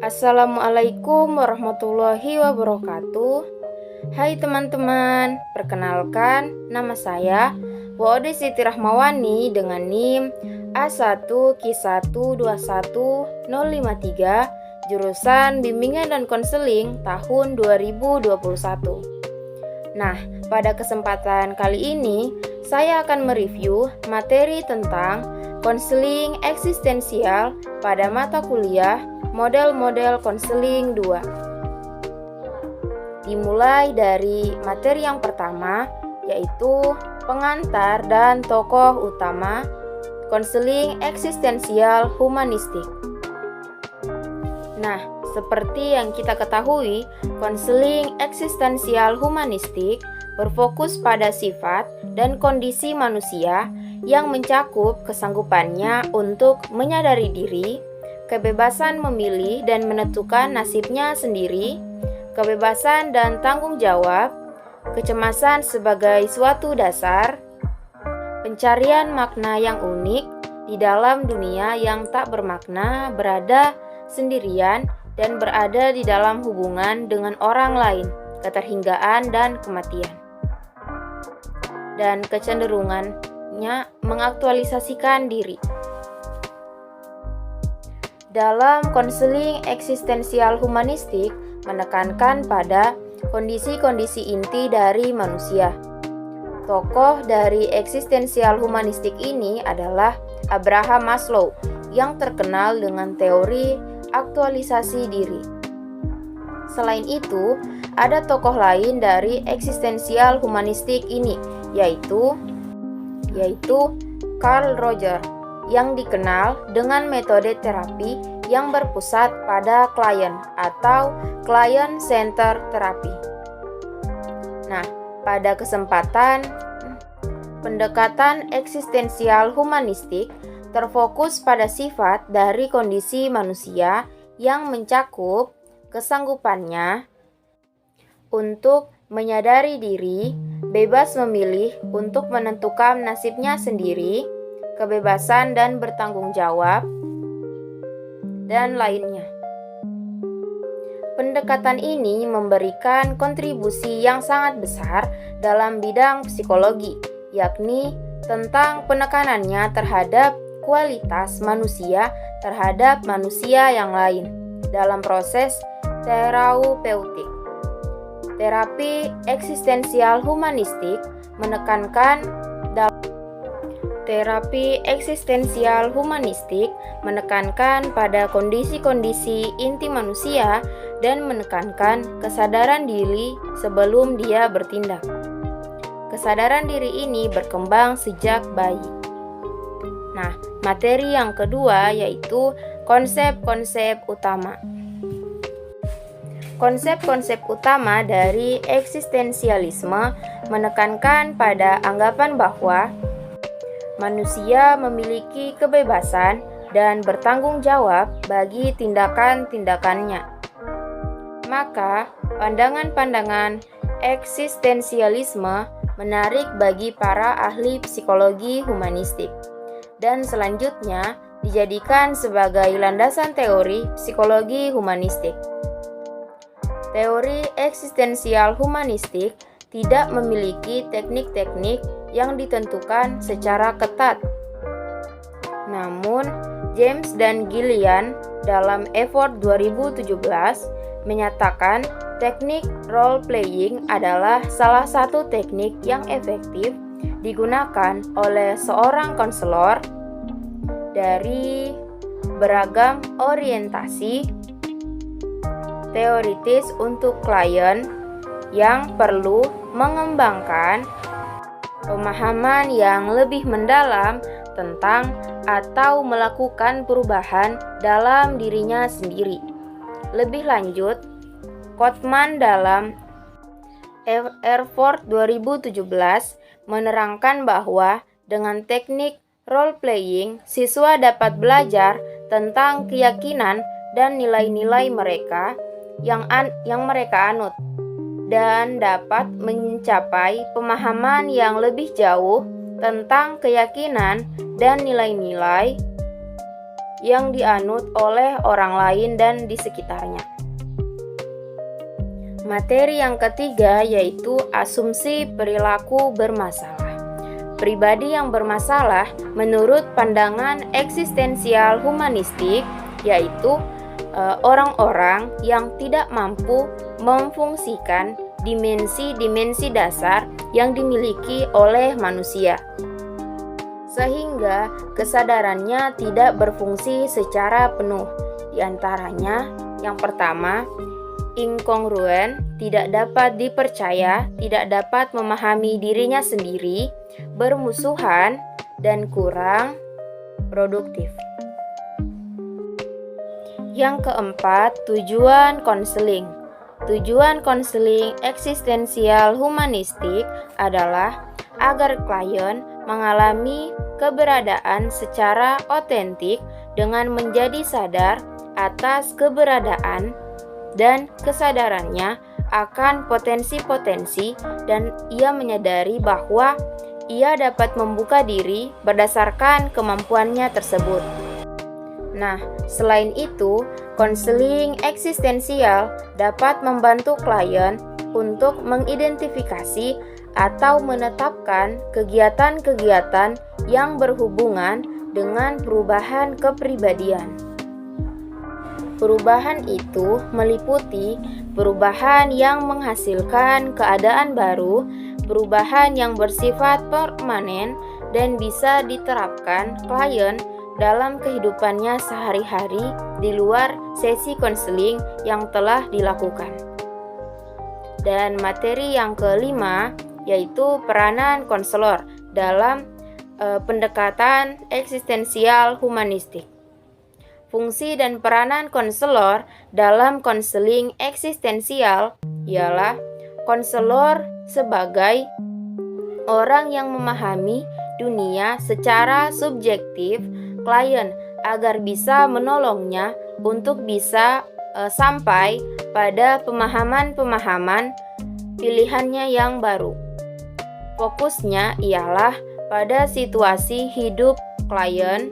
Assalamualaikum warahmatullahi wabarakatuh. Hai teman-teman, perkenalkan nama saya Wode Siti Rahmawani dengan NIM A1Q1211053 jurusan Bimbingan dan Konseling tahun 2021. Nah, pada kesempatan kali ini saya akan mereview materi tentang konseling eksistensial pada mata kuliah Model-model konseling 2. Dimulai dari materi yang pertama, yaitu pengantar dan tokoh utama konseling eksistensial humanistik. Nah, seperti yang kita ketahui, konseling eksistensial humanistik berfokus pada sifat dan kondisi manusia yang mencakup kesanggupannya untuk menyadari diri, kebebasan memilih dan menentukan nasibnya sendiri, kebebasan dan tanggung jawab, kecemasan sebagai suatu dasar, pencarian makna yang unik di dalam dunia yang tak bermakna, berada sendirian dan berada di dalam hubungan dengan orang lain, keterhinggaan dan kematian. Dan kecenderungannya mengaktualisasikan diri. Dalam konseling eksistensial humanistik menekankan pada kondisi-kondisi inti dari manusia. Tokoh dari eksistensial humanistik ini adalah Abraham Maslow yang terkenal dengan teori aktualisasi diri. Selain itu, ada tokoh lain dari eksistensial humanistik ini, yaitu Carl Rogers, yang dikenal dengan metode terapi yang berpusat pada klien atau client center therapy. Nah, pada kesempatan pendekatan eksistensial humanistik terfokus pada sifat dari kondisi manusia yang mencakup kesanggupannya untuk menyadari diri, bebas memilih untuk menentukan nasibnya sendiri, kebebasan dan bertanggung jawab, dan lainnya. Pendekatan ini memberikan kontribusi yang sangat besar dalam bidang psikologi, yakni tentang penekanannya terhadap kualitas manusia terhadap manusia yang lain dalam proses terapeutik. Terapi eksistensial humanistik menekankan pada kondisi-kondisi inti manusia dan menekankan kesadaran diri sebelum dia bertindak. Kesadaran diri ini berkembang sejak bayi. Nah, materi yang kedua yaitu konsep-konsep utama. Konsep-konsep utama dari eksistensialisme menekankan pada anggapan bahwa manusia memiliki kebebasan dan bertanggung jawab bagi tindakan-tindakannya. Maka, pandangan-pandangan eksistensialisme menarik bagi para ahli psikologi humanistik dan selanjutnya dijadikan sebagai landasan teori psikologi humanistik. Teori eksistensial humanistik tidak memiliki teknik-teknik yang ditentukan secara ketat. Namun, James dan Gillian dalam Effort 2017 menyatakan teknik role playing adalah salah satu teknik yang efektif digunakan oleh seorang konselor dari beragam orientasi teoritis untuk klien yang perlu mengembangkan pemahaman yang lebih mendalam tentang atau melakukan perubahan dalam dirinya sendiri. Lebih lanjut, Gottman dalam Effort 2017 menerangkan bahwa dengan teknik role playing, siswa dapat belajar tentang keyakinan dan nilai-nilai mereka yang mereka anut dan dapat mencapai pemahaman yang lebih jauh tentang keyakinan dan nilai-nilai yang dianut oleh orang lain dan di sekitarnya. Materi yang ketiga yaitu asumsi perilaku bermasalah. Pribadi yang bermasalah menurut pandangan eksistensial humanistik yaitu orang-orang yang tidak mampu memfungsikan dimensi-dimensi dasar yang dimiliki oleh manusia, sehingga kesadarannya tidak berfungsi secara penuh. Di antaranya, yang pertama, inkongruen, tidak dapat dipercaya, tidak dapat memahami dirinya sendiri, bermusuhan, dan kurang produktif. Yang keempat, tujuan konseling. Tujuan konseling eksistensial humanistik adalah agar klien mengalami keberadaan secara otentik dengan menjadi sadar atas keberadaan dan kesadarannya akan potensi-potensi, dan ia menyadari bahwa ia dapat membuka diri berdasarkan kemampuannya tersebut. Nah, selain itu, konseling eksistensial dapat membantu klien untuk mengidentifikasi atau menetapkan kegiatan-kegiatan yang berhubungan dengan perubahan kepribadian. Perubahan itu meliputi perubahan yang menghasilkan keadaan baru, perubahan yang bersifat permanen dan bisa diterapkan klien dalam kehidupannya sehari-hari di luar sesi konseling yang telah dilakukan. Dan materi yang kelima yaitu peranan konselor dalam pendekatan eksistensial humanistik. Fungsi dan peranan konselor dalam konseling eksistensial ialah konselor sebagai orang yang memahami dunia secara subjektif klien agar bisa menolongnya untuk bisa sampai pada pemahaman-pemahaman pilihannya yang baru. Fokusnya ialah pada situasi hidup klien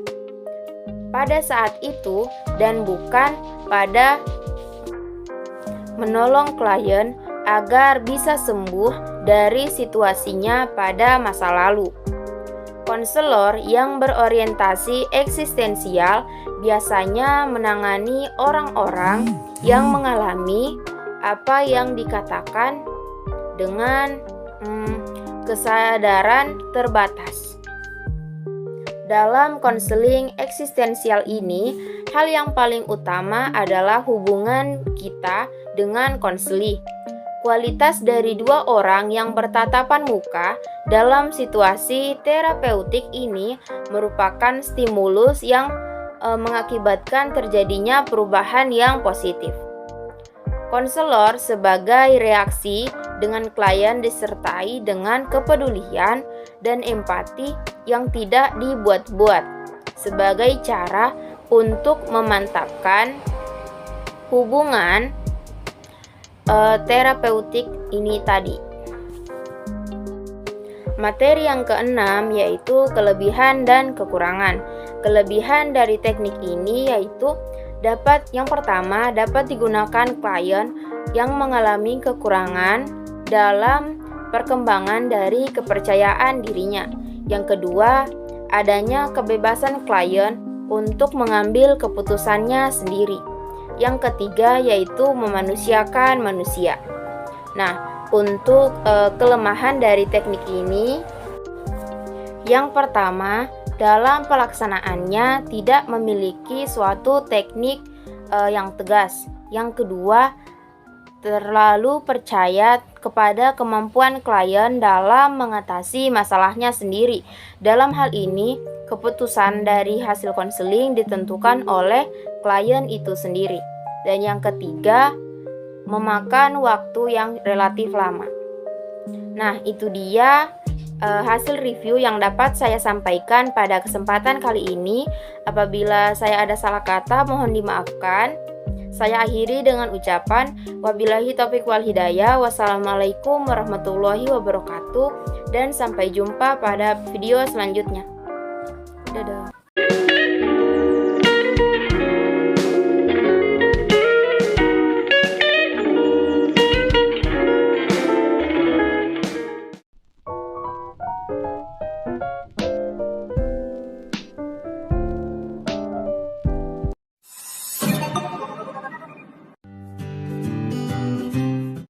pada saat itu dan bukan pada menolong klien agar bisa sembuh dari situasinya pada masa lalu. Konselor yang berorientasi eksistensial biasanya menangani orang-orang yang mengalami apa yang dikatakan dengan kesadaran terbatas. Dalam konseling eksistensial ini, hal yang paling utama adalah hubungan kita dengan konseli. Kualitas dari dua orang yang bertatapan muka dalam situasi terapeutik ini merupakan stimulus yang mengakibatkan terjadinya perubahan yang positif. Konselor sebagai reaksi dengan klien disertai dengan kepedulian dan empati yang tidak dibuat-buat sebagai cara untuk memantapkan hubungan terapeutik ini tadi. Materi yang keenam yaitu kelebihan dan kekurangan. Kelebihan dari teknik ini yaitu yang pertama dapat digunakan klien yang mengalami kekurangan dalam perkembangan dari kepercayaan dirinya. Yang kedua, adanya kebebasan klien untuk mengambil keputusannya sendiri. Yang ketiga yaitu memanusiakan manusia. Nah, untuk kelemahan dari teknik ini, yang pertama, dalam pelaksanaannya tidak memiliki suatu teknik yang tegas. Yang kedua, terlalu percaya kepada kemampuan klien dalam mengatasi masalahnya sendiri. Dalam hal ini, keputusan dari hasil konseling ditentukan oleh klien itu sendiri. Dan yang ketiga, memakan waktu yang relatif lama. Nah, itu dia hasil review yang dapat saya sampaikan pada kesempatan kali ini. Apabila saya ada salah kata, mohon dimaafkan. Saya akhiri dengan ucapan wabillahi taufiq wal hidayah. Wassalamualaikum warahmatullahi wabarakatuh. dan sampai jumpa pada video selanjutnya. Dadah.